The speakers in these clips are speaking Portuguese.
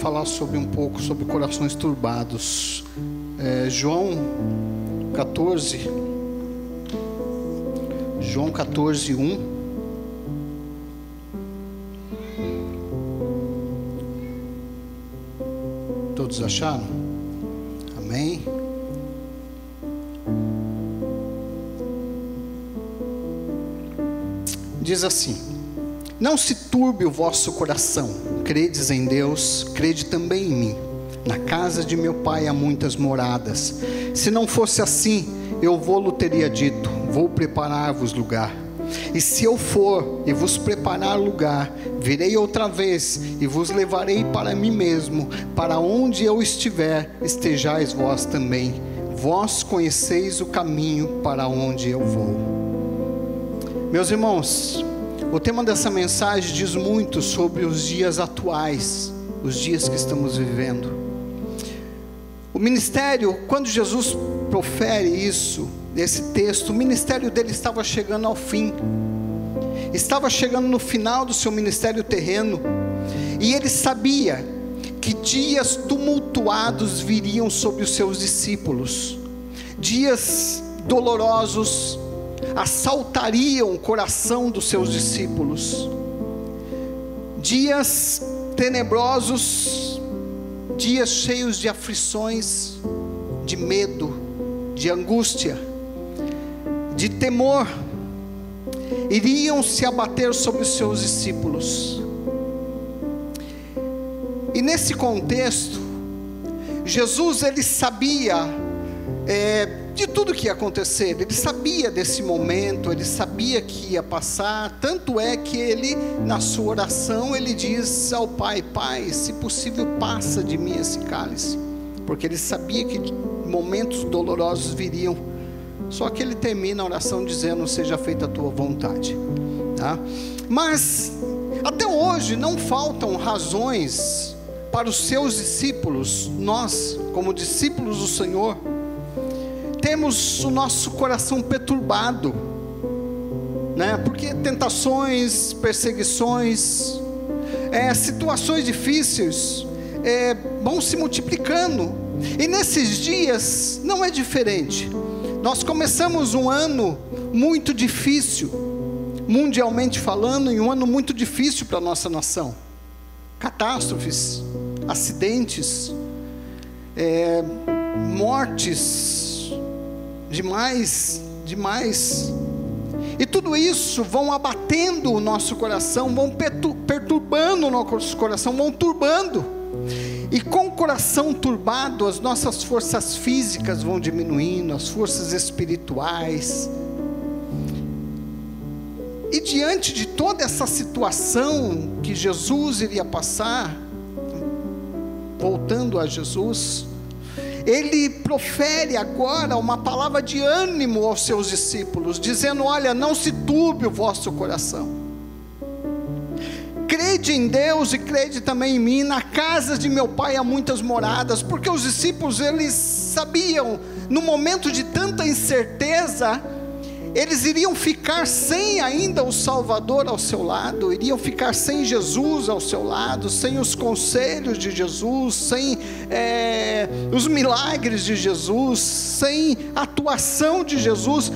falar um pouco sobre corações turbados. João 14, 1. Todos acharam? Amém? Diz assim: não se turbe o vosso coração, credes em Deus, crede também em mim. Na casa de meu pai há muitas moradas. Se não fosse assim, eu vou-lo teria dito: vou preparar-vos lugar. E se eu for e vos preparar lugar, virei outra vez e vos levarei para mim mesmo, para onde eu estiver, estejais vós também. Vós conheceis o caminho para onde eu vou. Meus irmãos, o tema dessa mensagem diz muito sobre os dias atuais, os dias que estamos vivendo. O ministério, quando Jesus profere esse texto, o ministério dele estava chegando ao fim, estava chegando no final do seu ministério terreno, e ele sabia que dias tumultuados viriam sobre os seus discípulos, dias dolorosos assaltariam o coração dos seus discípulos, dias tenebrosos, dias cheios de aflições, de medo, de angústia, de temor, iriam se abater sobre os seus discípulos. E nesse contexto, Jesus, ele sabia de tudo que ia acontecer, ele sabia desse momento, ele sabia que ia passar. Tanto é que ele, na sua oração, ele diz ao Pai: Pai, se possível, passa de mim esse cálice, porque ele sabia que momentos dolorosos viriam. Só que ele termina a oração dizendo: seja feita a tua vontade, tá? Mas até hoje não faltam razões para os seus discípulos, nós como discípulos do Senhor, temos o nosso coração perturbado, né? Porque tentações, perseguições, situações difíceis vão se multiplicando, e nesses dias não é diferente. Nós começamos um ano muito difícil, mundialmente falando, e um ano muito difícil para a nossa nação. Catástrofes, acidentes, mortes, demais, e tudo isso vão abatendo o nosso coração, vão perturbando o nosso coração, vão turbando, e com o coração turbado, as nossas forças físicas vão diminuindo, as forças espirituais, e diante de toda essa situação que Jesus iria passar, voltando a Jesus, ele profere agora uma palavra de ânimo aos seus discípulos, dizendo: olha, não se turbe o vosso coração, crede em Deus e crede também em mim. Na casa de meu pai há muitas moradas. Porque os discípulos, eles sabiam, no momento de tanta incerteza, eles iriam ficar sem ainda o Salvador ao seu lado, iriam ficar sem Jesus ao seu lado, sem os conselhos de Jesus, sem os milagres de Jesus, sem a atuação de Jesus,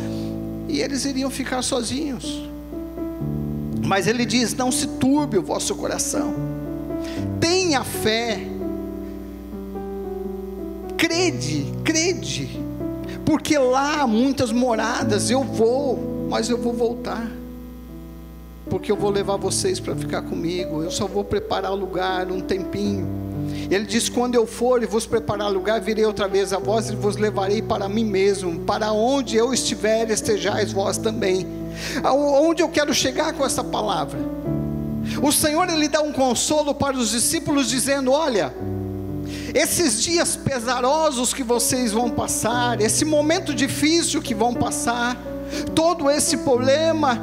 e eles iriam ficar sozinhos. Mas ele diz: não se turbe o vosso coração, tenha fé, crede, porque lá há muitas moradas. Eu vou, mas eu vou voltar, porque eu vou levar vocês para ficar comigo. Eu só vou preparar lugar um tempinho. Ele diz: quando eu for e vos preparar lugar, virei outra vez a vós e vos levarei para mim mesmo, para onde eu estiver, estejais vós também. Aonde eu quero chegar com essa palavra? O Senhor, ele dá um consolo para os discípulos, dizendo: olha, esses dias pesarosos que vocês vão passar, esse momento difícil que vão passar, todo esse problema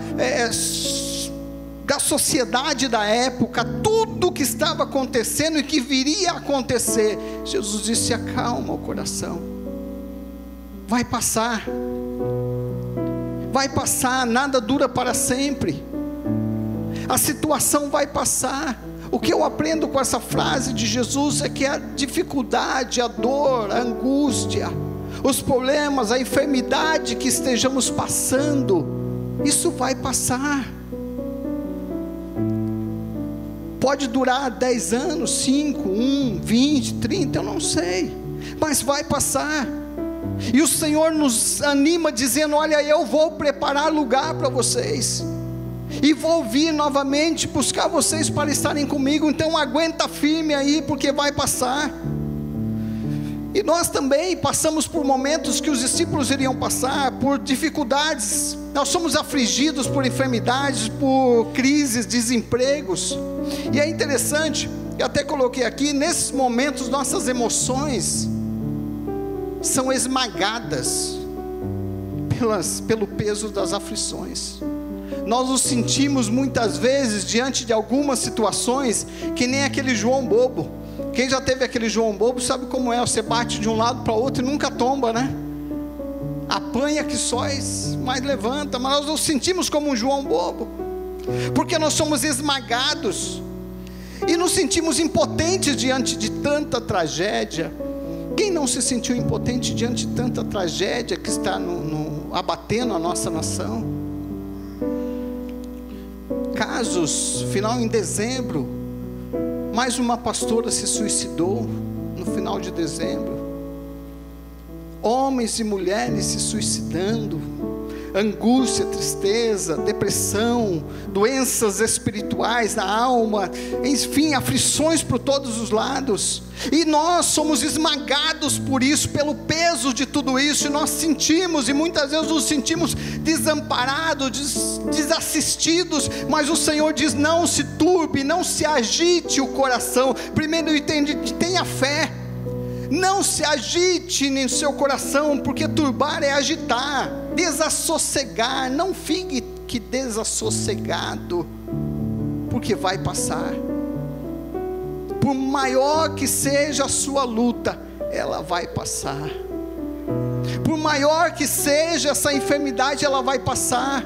da sociedade da época, tudo que estava acontecendo e que viria a acontecer, Jesus disse: acalma o coração, vai passar, nada dura para sempre, a situação vai passar, O que eu aprendo com essa frase de Jesus é que a dificuldade, a dor, a angústia, os problemas, a enfermidade que estejamos passando, isso vai passar. Pode durar 10 anos, 5, 1, 20, 30, eu não sei, mas vai passar. E o Senhor nos anima dizendo: olha, eu vou preparar lugar para vocês, e vou vir novamente buscar vocês para estarem comigo. Então aguenta firme aí, porque vai passar. E nós também passamos por momentos que os discípulos iriam passar, por dificuldades. Nós somos afligidos por enfermidades, por crises, desempregos. E é interessante, eu até coloquei aqui, nesses momentos nossas emoções são esmagadas pelo peso das aflições. Nós nos sentimos muitas vezes diante de algumas situações que nem aquele João bobo. Quem já teve aquele João bobo sabe como é. Você bate de um lado para o outro e nunca tomba, né? Apanha que sóis, mas levanta. Mas nós nos sentimos como um João bobo, porque nós somos esmagados e nos sentimos impotentes diante de tanta tragédia. Quem não se sentiu impotente diante de tanta tragédia que está abatendo a nossa nação? Casos, final em dezembro, mais uma pastora se suicidou no final de dezembro. Homens e mulheres se suicidando. Angústia, tristeza, depressão, doenças espirituais na alma, enfim, aflições por todos os lados. E nós somos esmagados por isso, pelo peso de tudo isso. E nós sentimos, e muitas vezes nos sentimos desamparados, desassistidos. Mas o Senhor diz: não se turbe, não se agite o coração. Primeiro entende, tenha fé. Não se agite em seu coração, porque turbar é agitar, desassossegar. Não fique desassossegado, porque vai passar. Por maior que seja a sua luta, ela vai passar. Por maior que seja essa enfermidade, ela vai passar.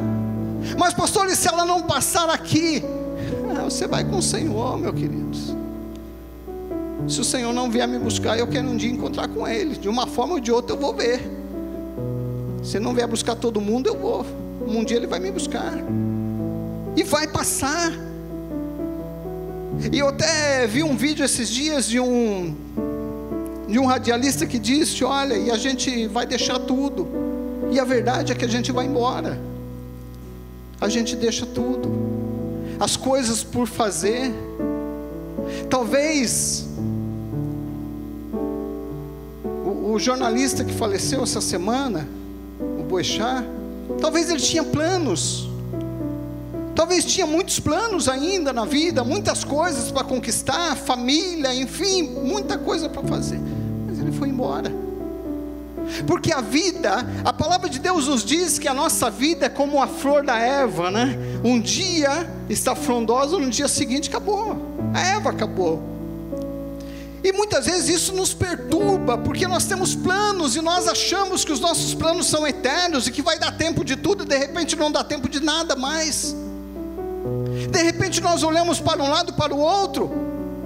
Mas pastor, e se ela não passar aqui? Você vai com o Senhor, meu queridos. Se o Senhor não vier me buscar, eu quero um dia encontrar com Ele. De uma forma ou de outra eu vou ver. Se não vier buscar todo mundo, eu vou. Um dia Ele vai me buscar. E vai passar. E eu até vi um vídeo esses dias de um radialista que disse: olha, e a gente vai deixar tudo. E a verdade é que a gente vai embora. A gente deixa tudo. As coisas por fazer. Talvez o jornalista que faleceu essa semana, o Boechat, talvez ele tinha planos, talvez tinha muitos planos ainda na vida, muitas coisas para conquistar, família, enfim, muita coisa para fazer, mas ele foi embora. Porque a vida, a palavra de Deus nos diz que a nossa vida é como a flor da erva, né? Um dia está frondosa, no dia seguinte acabou, a erva acabou. E muitas vezes isso nos perturba, porque nós temos planos e nós achamos que os nossos planos são eternos e que vai dar tempo de tudo, e de repente não dá tempo de nada mais. De repente nós olhamos para um lado, para o outro.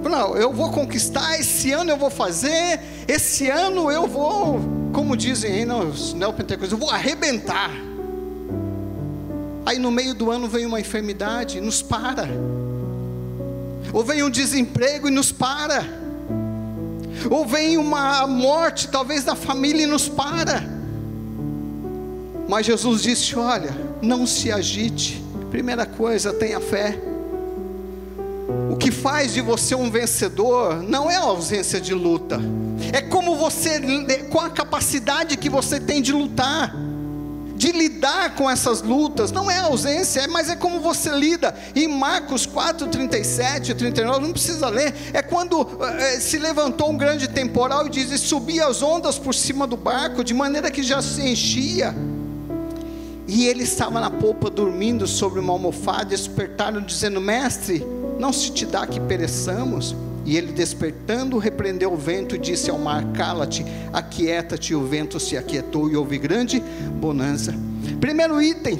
Não, eu vou conquistar, esse ano eu vou fazer, esse ano eu vou, como dizem aí nos neopentecostais, eu vou arrebentar. Aí no meio do ano vem uma enfermidade e nos para, ou vem um desemprego e nos para, ou vem uma morte talvez da família e nos para. Mas Jesus disse: olha, não se agite. Primeira coisa, tenha fé. O que faz de você um vencedor não é a ausência de luta, é como você, com a capacidade que você tem de lutar, de lidar com essas lutas. Não é a ausência, mas é como você lida. Em Marcos 4, 37 e 39, não precisa ler, é quando se levantou um grande temporal e diz: e subia as ondas por cima do barco, de maneira que já se enchia, e ele estava na polpa dormindo sobre uma almofada. Despertaram dizendo: mestre, não se te dá que pereçamos? E ele, despertando, repreendeu o vento e disse ao mar: cala-te, aquieta-te. E o vento se aquietou e houve grande bonança. Primeiro item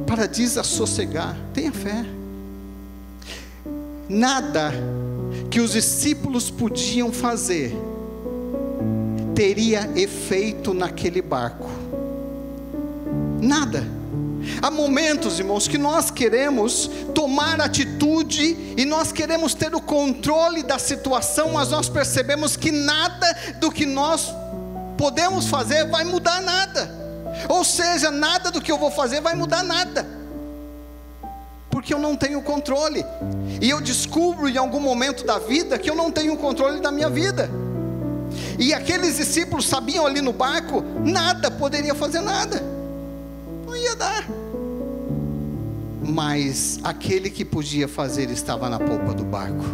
para desassossegar: tenha fé. nada que os discípulos podiam fazer teria efeito naquele barco. Nada. Há momentos, irmãos, que nós queremos tomar atitude e nós queremos ter o controle da situação, mas nós percebemos que nada do que nós podemos fazer vai mudar nada. Ou seja, nada do que eu vou fazer vai mudar nada, porque eu não tenho controle. E eu descubro em algum momento da vida que eu não tenho controle da minha vida. E aqueles discípulos sabiam ali no barco, nada poderia fazer nada, não ia dar. Mas aquele que podia fazer estava na polpa do barco.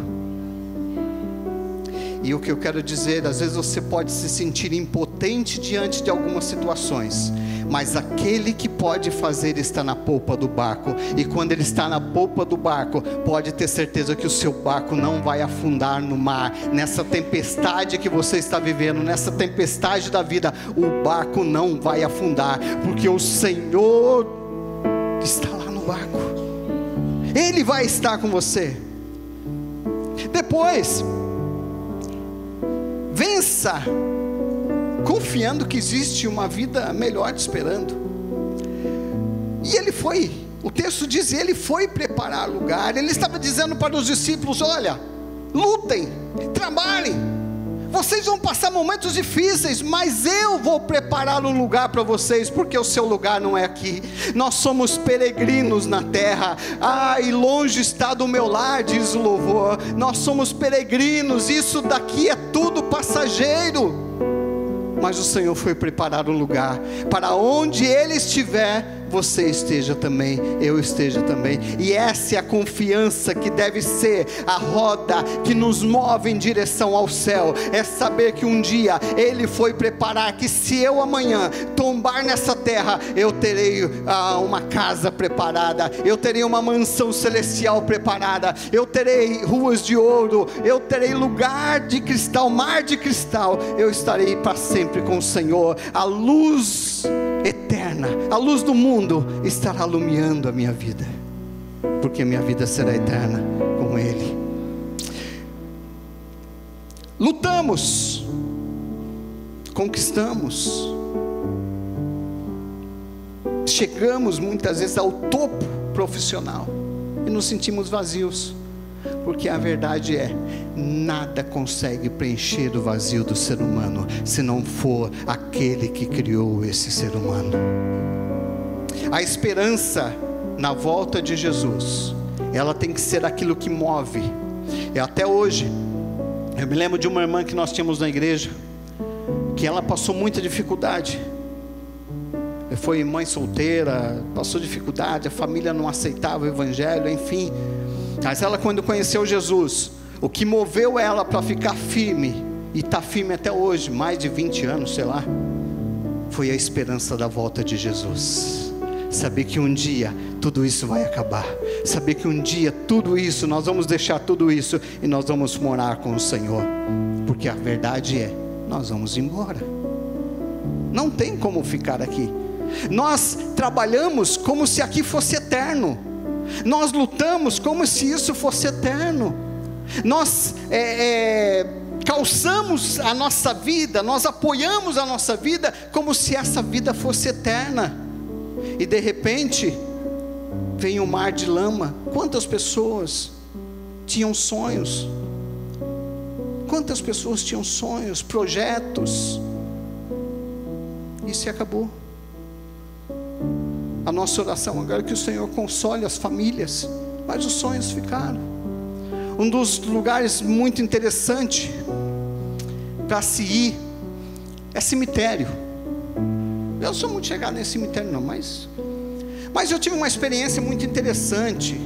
E o que eu quero dizer, às vezes você pode se sentir impotente diante de algumas situações, mas aquele que pode fazer está na polpa do barco. E quando ele está na polpa do barco, pode ter certeza que o seu barco não vai afundar no mar. Nessa tempestade que você está vivendo, nessa tempestade da vida, o barco não vai afundar, porque o Senhor está lá no barco. Ele vai estar com você. Depois, vença confiando que existe uma vida melhor te esperando. E ele foi, o texto diz, ele foi preparar lugar. Ele estava dizendo para os discípulos: olha, lutem, trabalhem, vocês vão passar momentos difíceis, mas eu vou preparar um lugar para vocês, porque o seu lugar não é aqui. Nós somos peregrinos na terra. E longe está do meu lar, diz o louvor. Nós somos peregrinos, isso daqui é tudo passageiro. Mas o Senhor foi preparar um lugar, para onde Ele estiver, você esteja também, eu esteja também. E essa é a confiança que deve ser a roda que nos move em direção ao céu. É saber que um dia Ele foi preparar, que se eu amanhã tombar nessa terra, eu terei uma casa preparada, eu terei uma mansão celestial preparada, eu terei ruas de ouro, eu terei lugar de cristal, mar de cristal. Eu estarei para sempre com o Senhor. A luz eterna, a luz do mundo estará iluminando a minha vida, porque minha vida será eterna com Ele. Lutamos, conquistamos, chegamos muitas vezes ao topo profissional e nos sentimos vazios, porque a verdade é, nada consegue preencher o vazio do ser humano, se não for aquele que criou esse ser humano. A esperança na volta de Jesus, ela tem que ser aquilo que move. E até hoje, eu me lembro de uma irmã que nós tínhamos na igreja, que ela passou muita dificuldade. Foi mãe solteira, passou dificuldade, a família não aceitava o evangelho, enfim. Mas ela, quando conheceu Jesus, o que moveu ela para ficar firme, e está firme até hoje, mais de 20 anos, sei lá, foi a esperança da volta de Jesus. Saber que um dia tudo isso vai acabar, saber que um dia tudo isso, nós vamos deixar tudo isso e nós vamos morar com o Senhor, porque a verdade é, nós vamos embora, não tem como ficar aqui. Nós trabalhamos como se aqui fosse eterno, nós lutamos como se isso fosse eterno, nós calçamos a nossa vida, nós apoiamos a nossa vida como se essa vida fosse eterna. E de repente vem um mar de lama. Quantas pessoas tinham sonhos? Quantas pessoas tinham sonhos, projetos? E se acabou. A nossa oração agora é que o Senhor console as famílias, mas os sonhos ficaram. Um dos lugares muito interessante para se ir é cemitério. Eu não sou muito chegado nesse cemitério não, mas eu tive uma experiência muito interessante.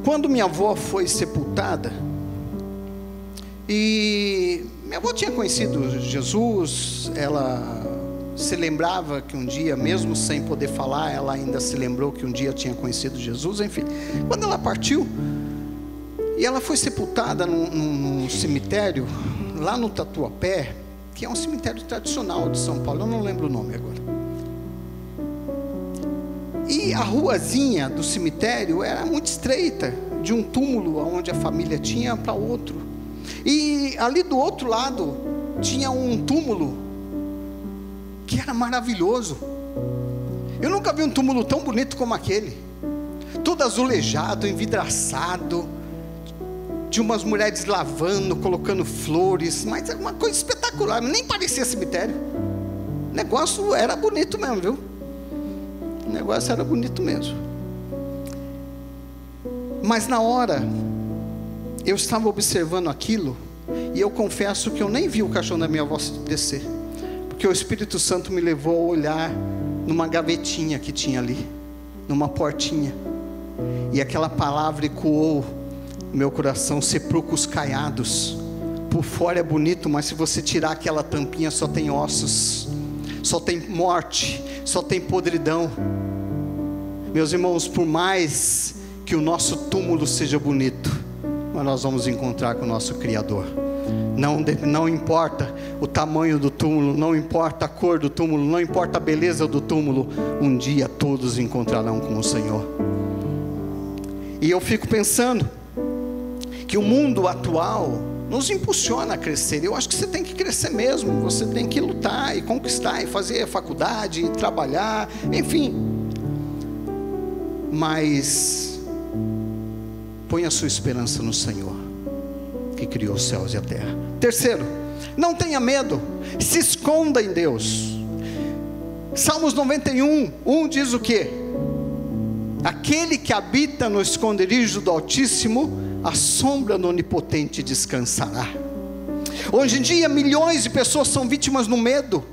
Quando minha avó foi sepultada, e minha avó tinha conhecido Jesus, ela se lembrava que um dia, mesmo sem poder falar, ela ainda se lembrou que um dia tinha conhecido Jesus, enfim. Quando ela partiu, e ela foi sepultada num cemitério, lá no Tatuapé, que é um cemitério tradicional de São Paulo, eu não lembro o nome agora. E a ruazinha do cemitério era muito estreita, de um túmulo onde a família tinha para outro. E ali do outro lado tinha um túmulo que era maravilhoso. Eu nunca vi um túmulo tão bonito como aquele, todo azulejado, envidraçado, de umas mulheres lavando, colocando flores, mas era uma coisa espetacular, nem parecia cemitério. O negócio era bonito mesmo, viu? O negócio era bonito mesmo. Mas na hora, eu estava observando aquilo, e eu confesso que eu nem vi o caixão da minha avó descer, porque o Espírito Santo me levou a olhar numa gavetinha que tinha ali, numa portinha, e aquela palavra ecoou no meu coração: sepulcros caiados. Por fora é bonito, mas se você tirar aquela tampinha, só tem ossos, só tem morte, só tem podridão. Meus irmãos, por mais que o nosso túmulo seja bonito, mas nós vamos encontrar com o nosso Criador. Não importa o tamanho do túmulo, não importa a cor do túmulo, não importa a beleza do túmulo, um dia todos encontrarão com o Senhor. E eu fico pensando que o mundo atual nos impulsiona a crescer. Eu acho que você tem que crescer mesmo, você tem que lutar e conquistar, e fazer a faculdade, e trabalhar, enfim. Mas põe a sua esperança no Senhor, que criou os céus e a terra. Terceiro, não tenha medo, se esconda em Deus. Salmos 91:1 diz o quê? Aquele que habita no esconderijo do Altíssimo, a sombra do Onipotente descansará. Hoje em dia milhões de pessoas são vítimas do medo.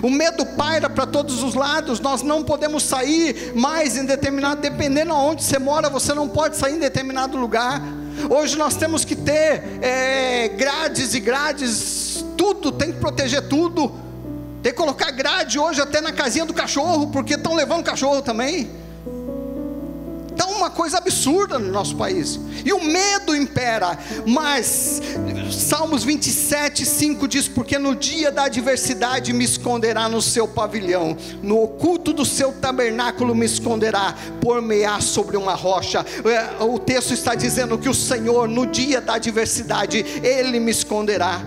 O medo paira para todos os lados. Nós não podemos sair mais em determinado, dependendo aonde você mora, você não pode sair em determinado lugar. Hoje nós temos que ter grades e grades, tudo, tem que proteger tudo. Tem que colocar grade hoje até na casinha do cachorro, porque estão levando cachorro também. Então uma coisa absurda no nosso país, e o medo impera. Mas Salmos 27:5 diz: porque no dia da adversidade me esconderá no seu pavilhão, no oculto do seu tabernáculo me esconderá, por-me-á sobre uma rocha. O texto está dizendo que o Senhor, no dia da adversidade, Ele me esconderá.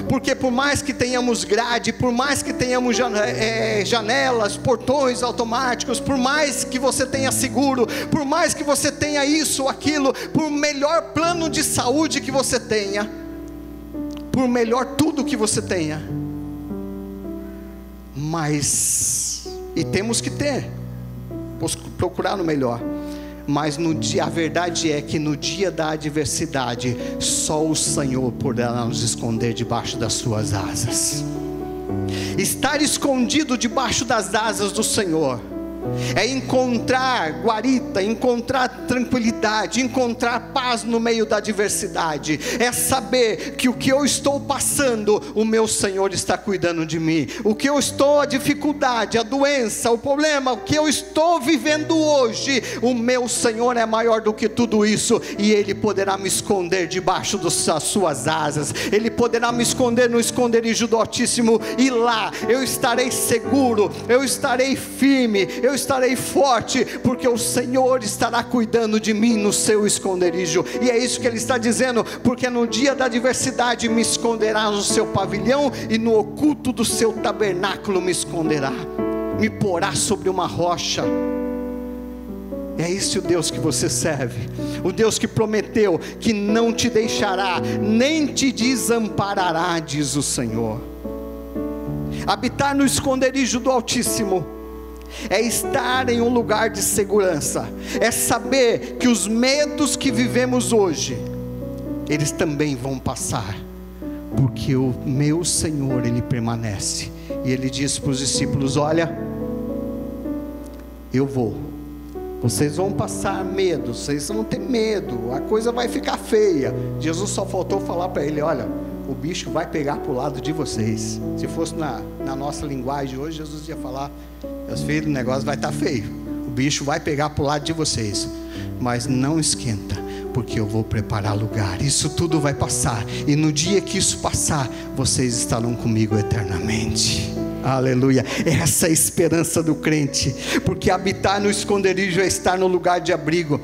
Porque por mais que tenhamos grade, por mais que tenhamos janelas, portões automáticos, por mais que você tenha seguro, por mais que você tenha isso ou aquilo, por melhor plano de saúde que você tenha, por melhor tudo que você tenha, mas, e temos que ter, procurar no melhor, mas a verdade é que no dia da adversidade, só o Senhor poderá nos esconder debaixo das suas asas. Estar escondido debaixo das asas do Senhor é encontrar guarita, encontrar tranquilidade, encontrar paz no meio da adversidade. É saber que o que eu estou passando, o meu Senhor está cuidando de mim. O que eu estou, a dificuldade, a doença, o problema, o que eu estou vivendo hoje, o meu Senhor é maior do que tudo isso, e Ele poderá me esconder debaixo das suas asas. Ele poderá me esconder no esconderijo do Altíssimo, e lá eu estarei seguro, eu estarei firme, eu estarei forte, porque o Senhor estará cuidando de mim no seu esconderijo. E é isso que Ele está dizendo: porque no dia da adversidade me esconderá no seu pavilhão, e no oculto do seu tabernáculo me esconderá, me porá sobre uma rocha. É esse o Deus que você serve, o Deus que prometeu que não te deixará, nem te desamparará, diz o Senhor. Habitar no esconderijo do Altíssimo é estar em um lugar de segurança, é saber que os medos que vivemos hoje, eles também vão passar, porque o meu Senhor, Ele permanece. E Ele disse para os discípulos: olha, eu vou, vocês vão passar medo, vocês vão ter medo, a coisa vai ficar feia. Jesus só faltou falar para ele: olha, o bicho vai pegar para o lado de vocês. Se fosse na nossa linguagem hoje, Jesus ia falar: meus filhos, o negócio vai estar feio, o bicho vai pegar para o lado de vocês, mas não esquenta, porque eu vou preparar lugar. Isso tudo vai passar, e no dia que isso passar, vocês estarão comigo eternamente. Aleluia. Essa é a esperança do crente, porque habitar no esconderijo é estar no lugar de abrigo.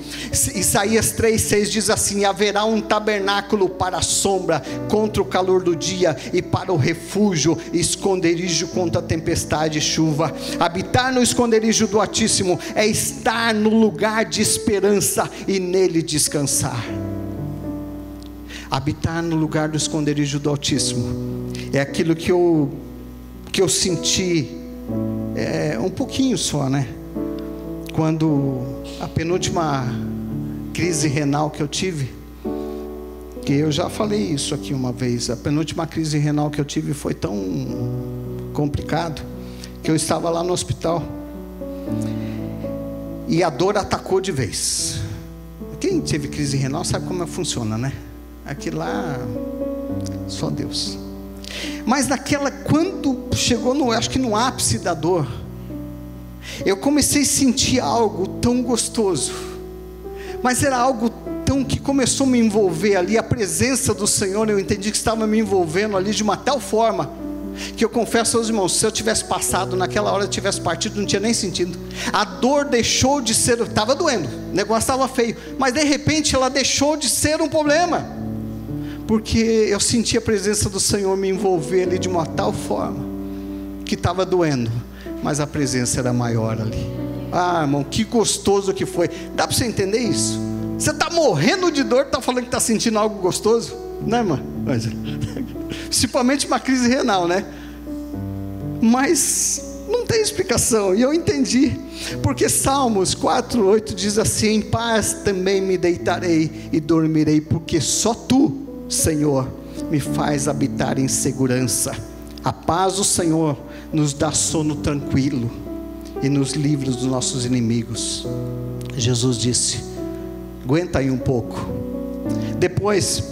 Isaías 3:6 diz assim: haverá um tabernáculo para a sombra, contra o calor do dia, e para o refúgio, esconderijo contra a tempestade e chuva. Habitar no esconderijo do Altíssimo é estar no lugar de esperança e nele descansar. Habitar no lugar do esconderijo do Altíssimo é aquilo que eu senti, um pouquinho só, né? Quando a penúltima crise renal que eu tive, que eu já falei isso aqui uma vez, a penúltima crise renal que eu tive foi tão complicado, que eu estava lá no hospital, e a dor atacou de vez. Quem teve crise renal sabe como funciona, né? Aquilo lá, só Deus. Mas quando chegou acho que no ápice da dor, eu comecei a sentir algo tão gostoso, mas era algo tão que começou a me envolver ali, a presença do Senhor, eu entendi que estava me envolvendo ali de uma tal forma, que eu confesso aos irmãos, se eu tivesse passado naquela hora, eu tivesse partido, não tinha nem sentido. A dor deixou de ser, estava doendo, o negócio estava feio, mas de repente ela deixou de ser um problema, porque eu senti a presença do Senhor me envolver ali de uma tal forma, que estava doendo, mas a presença era maior ali. Ah, irmão, que gostoso que foi. Dá para você entender isso? Você está morrendo de dor, está falando que está sentindo algo gostoso? Né, irmã? Principalmente uma crise renal, né? Mas não tem explicação, e eu entendi, porque Salmos 4:8 diz assim: em paz também me deitarei e dormirei, porque só Tu, Senhor, me faz habitar em segurança. A paz do Senhor nos dá sono tranquilo e nos livra dos nossos inimigos. Jesus disse: aguenta aí um pouco. Depois,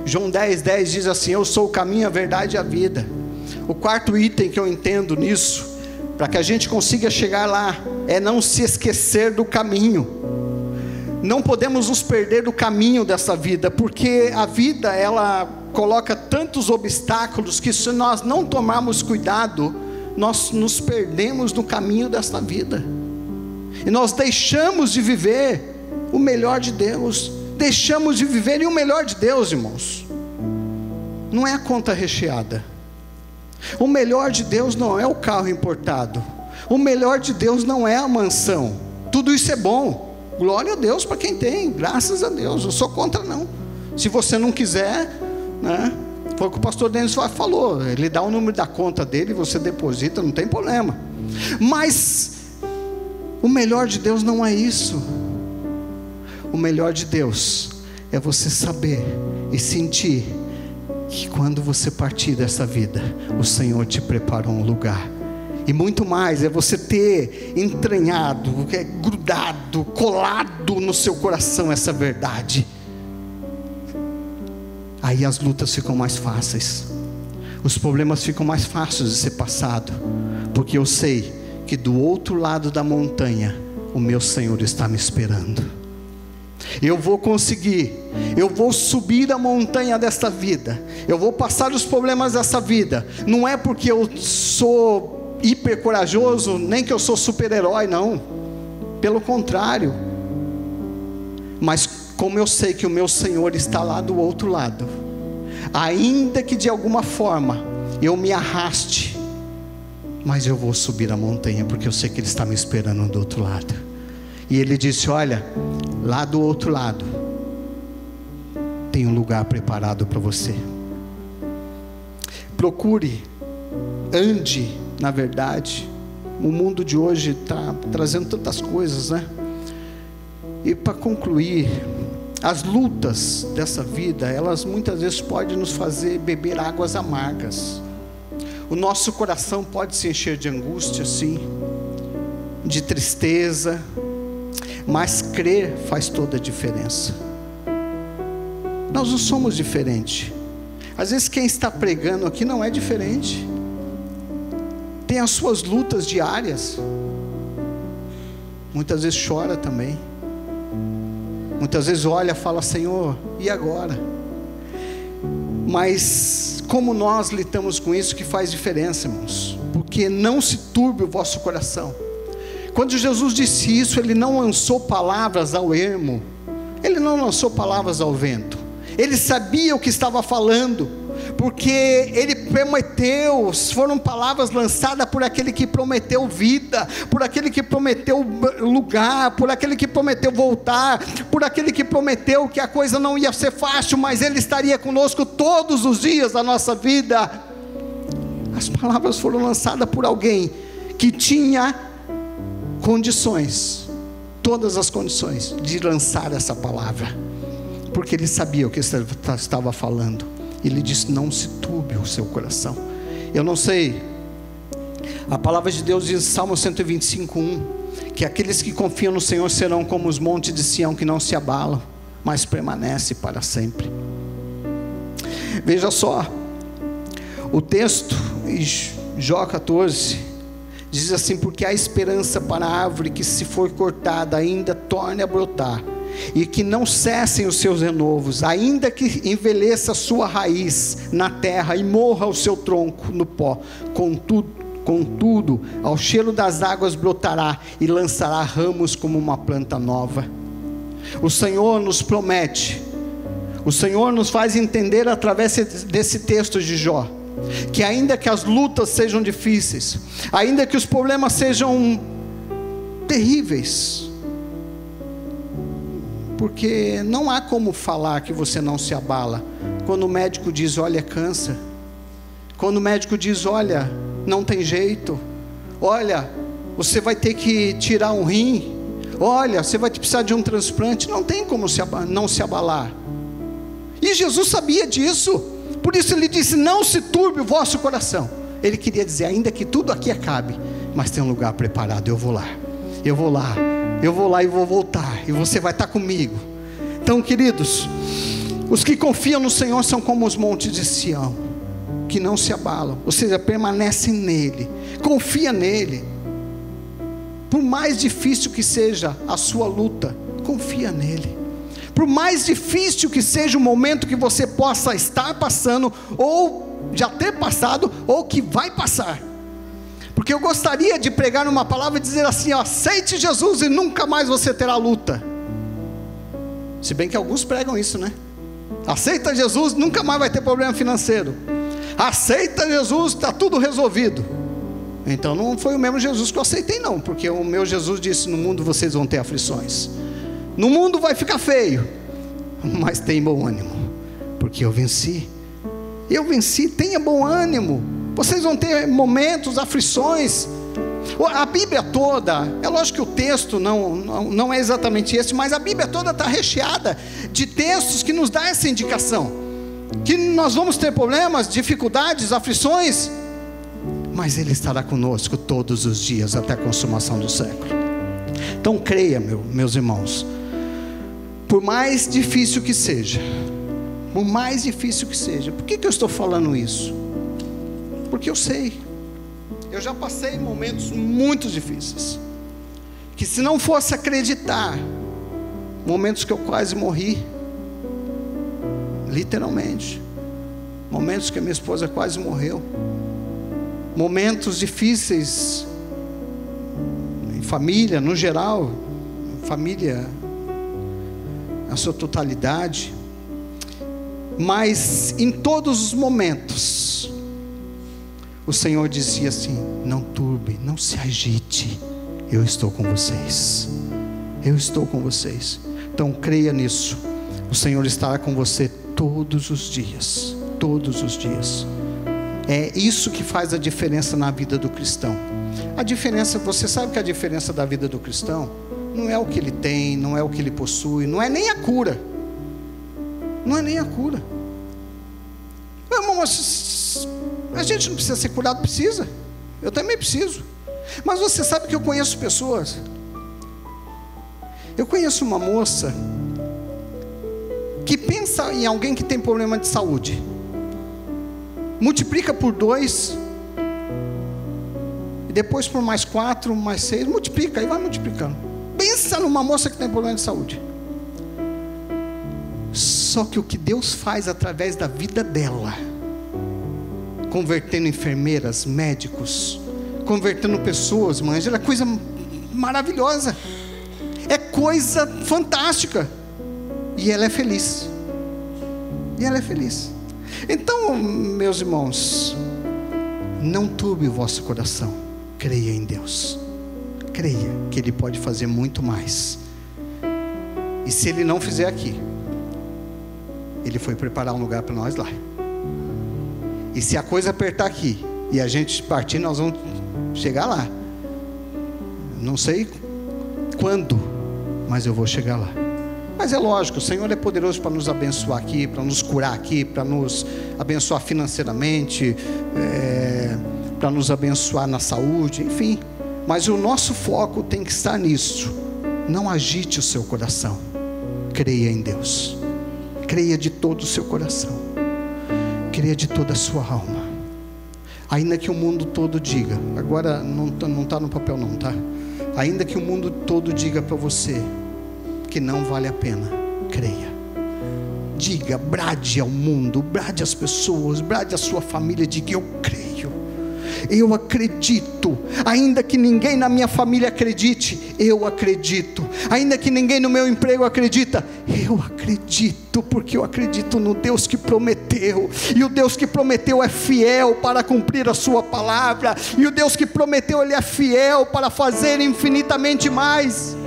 João 10:10 diz assim: eu sou o caminho, a verdade e a vida. O quarto item que eu entendo nisso, para que a gente consiga chegar lá, é não se esquecer do caminho. Não podemos nos perder do caminho dessa vida, porque a vida, ela coloca tantos obstáculos, que se nós não tomarmos cuidado, nós nos perdemos no caminho dessa vida, e nós deixamos de viver o melhor de Deus, deixamos de viver, e o melhor de Deus, irmãos, não é a conta recheada. O melhor de Deus não é o carro importado, o melhor de Deus não é a mansão. Tudo isso é bom, glória a Deus para quem tem, graças a Deus, eu sou contra não. Se você não quiser, né? Foi o que o pastor Denis falou, ele dá o número da conta dele, você deposita, não tem problema. Mas o melhor de Deus não é isso. O melhor de Deus é você saber e sentir que quando você partir dessa vida, o Senhor te preparou um lugar. E muito mais, é você ter entranhado, grudado, colado no seu coração essa verdade. Aí as lutas ficam mais fáceis, os problemas ficam mais fáceis de ser passado, porque eu sei que do outro lado da montanha, o meu Senhor está me esperando. Eu vou conseguir, eu vou subir a montanha desta vida, eu vou passar os problemas dessa vida. Não é porque eu sou hiper corajoso, nem que eu sou super-herói, não, pelo contrário. Mas como eu sei que o meu Senhor está lá do outro lado, ainda que de alguma forma eu me arraste, mas eu vou subir a montanha, porque eu sei que Ele está me esperando do outro lado. E Ele disse: olha, lá do outro lado tem um lugar preparado para você. Procure, ande na verdade. O mundo de hoje está trazendo tantas coisas, né? E para concluir, as lutas dessa vida, elas muitas vezes podem nos fazer beber águas amargas. O nosso coração pode se encher de angústia, sim, de tristeza, mas crer faz toda a diferença. Nós não somos diferentes. Às vezes quem está pregando aqui não é diferente, tem as suas lutas diárias, muitas vezes chora também, muitas vezes olha e fala: Senhor, e agora? Mas como nós lidamos com isso, que faz diferença, irmãos, porque porque não se turbe o vosso coração. Quando Jesus disse isso, Ele não lançou palavras ao ermo, Ele não lançou palavras ao vento. Ele sabia o que estava falando, porque Ele prometeu, foram palavras lançadas por aquele que prometeu vida, por aquele que prometeu lugar, por aquele que prometeu voltar, por aquele que prometeu que a coisa não ia ser fácil, mas Ele estaria conosco todos os dias da nossa vida. As palavras foram lançadas por alguém que tinha condições, todas as condições de lançar essa palavra, porque ele sabia o que estava falando. Ele disse: não se turbe o seu coração. Eu não sei, a palavra de Deus diz em Salmo 125:1, que aqueles que confiam no Senhor serão como os montes de Sião, que não se abalam, mas permanece para sempre. Veja só, o texto em Jó 14 diz assim: porque há esperança para a árvore que, se for cortada, ainda torne a brotar, e que não cessem os seus renovos, ainda que envelheça a sua raiz na terra e morra o seu tronco no pó, contudo, ao cheiro das águas brotará e lançará ramos como uma planta nova. O Senhor nos promete, o Senhor nos faz entender através desse texto de Jó, que ainda que as lutas sejam difíceis, ainda que os problemas sejam terríveis, porque não há como falar que você não se abala, quando o médico diz: olha, é câncer, quando o médico diz: olha, não tem jeito, olha, você vai ter que tirar um rim, olha, você vai precisar de um transplante. Não tem como não se abalar, e Jesus sabia disso, por isso Ele disse: não se turbe o vosso coração. Ele queria dizer: ainda que tudo aqui acabe, mas tem um lugar preparado, eu vou lá e vou voltar, e você vai estar comigo. Então, queridos, os que confiam no Senhor são como os montes de Sião, que não se abalam, ou seja, permanecem nele, confia nele. Por mais difícil que seja a sua luta, confia nele. Por mais difícil que seja o momento que você possa estar passando, ou já ter passado, ou que vai passar, porque eu gostaria de pregar uma palavra e dizer assim: ó, aceite Jesus e nunca mais você terá luta. Se bem que alguns pregam isso, né? Aceita Jesus, nunca mais vai ter problema financeiro. Aceita Jesus, está tudo resolvido. Então não foi o mesmo Jesus que eu aceitei, não, porque o meu Jesus disse: no mundo vocês vão ter aflições, no mundo vai ficar feio, mas tem bom ânimo, porque eu venci, tenha bom ânimo. Vocês vão ter momentos, aflições. A Bíblia toda, é lógico que o texto não é exatamente esse, mas a Bíblia toda está recheada de textos que nos dá essa indicação, que nós vamos ter problemas, dificuldades, aflições, mas Ele estará conosco todos os dias até a consumação do século. Então creia, meus irmãos, por mais difícil que seja, por que eu estou falando isso? Porque eu sei, eu já passei momentos muito difíceis, que se não fosse acreditar, momentos que eu quase morri, literalmente, momentos que a minha esposa quase morreu, momentos difíceis, em família, no geral, família, na sua totalidade, mas em todos os momentos, o Senhor dizia assim: não turbe, não se agite, eu estou com vocês, então creia nisso, o Senhor estará com você todos os dias, é isso que faz a diferença na vida do cristão. A diferença, você sabe que a diferença da vida do cristão, não é o que ele tem, não é o que ele possui, não é nem a cura, meu irmão, a gente não precisa ser curado, precisa, eu também preciso, mas você sabe que eu conheço pessoas, eu conheço uma moça que pensa em alguém que tem problema de saúde, multiplica por 2, e depois por mais 4, mais 6, multiplica, e vai multiplicando. Pensa numa moça que tem problema de saúde. Só que o que Deus faz através da vida dela, convertendo enfermeiras, médicos, convertendo pessoas, irmãs, ela é coisa maravilhosa, é coisa fantástica, e ela é feliz, Então, meus irmãos, não turbe o vosso coração, creia em Deus, creia que Ele pode fazer muito mais, e se Ele não fizer aqui, Ele foi preparar um lugar para nós lá, e se a coisa apertar aqui, e a gente partir, nós vamos chegar lá, não sei quando, mas eu vou chegar lá. Mas é lógico, o Senhor é poderoso para nos abençoar aqui, para nos curar aqui, para nos abençoar financeiramente, para nos abençoar na saúde, enfim. Mas o nosso foco tem que estar nisso. Não agite o seu coração, creia em Deus, creia de todo o seu coração, creia de toda a sua alma, ainda que o mundo todo diga, agora não está no papel não, tá? Ainda que o mundo todo diga para você que não vale a pena, creia, diga, brade ao mundo, brade às pessoas, brade à sua família, diga: eu creio, eu acredito, ainda que ninguém na minha família acredite, eu acredito, ainda que ninguém no meu emprego acredita, eu acredito, porque eu acredito no Deus que prometeu, e o Deus que prometeu é fiel para cumprir a sua palavra, e o Deus que prometeu, Ele é fiel para fazer infinitamente mais.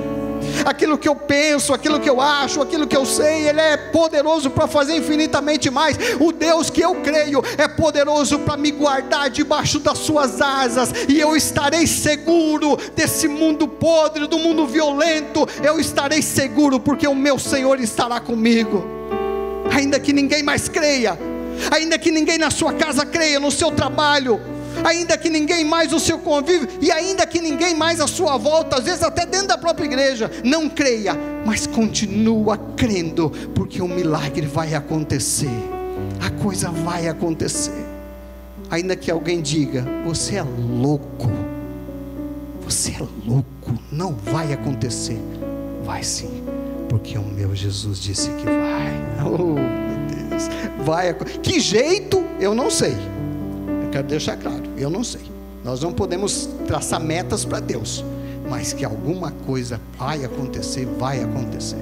Aquilo que eu penso, aquilo que eu acho, aquilo que eu sei, Ele é poderoso para fazer infinitamente mais. O Deus que eu creio é poderoso para me guardar debaixo das suas asas, e eu estarei seguro desse mundo podre, do mundo violento. Eu estarei seguro porque o meu Senhor estará comigo. Ainda que ninguém mais creia, ainda que ninguém na sua casa creia, no seu trabalho, ainda que ninguém mais no seu convívio, e ainda que ninguém mais à sua volta, às vezes até dentro da própria igreja, não creia, mas continua crendo, porque o milagre vai acontecer, a coisa vai acontecer. Ainda que alguém diga: você é louco, não vai acontecer. Vai sim, porque o meu Jesus disse que vai. Oh meu Deus, vai. Que jeito? Eu não sei. Quero deixar claro, eu não sei. Nós não podemos traçar metas para Deus, mas que alguma coisa vai acontecer, vai acontecer.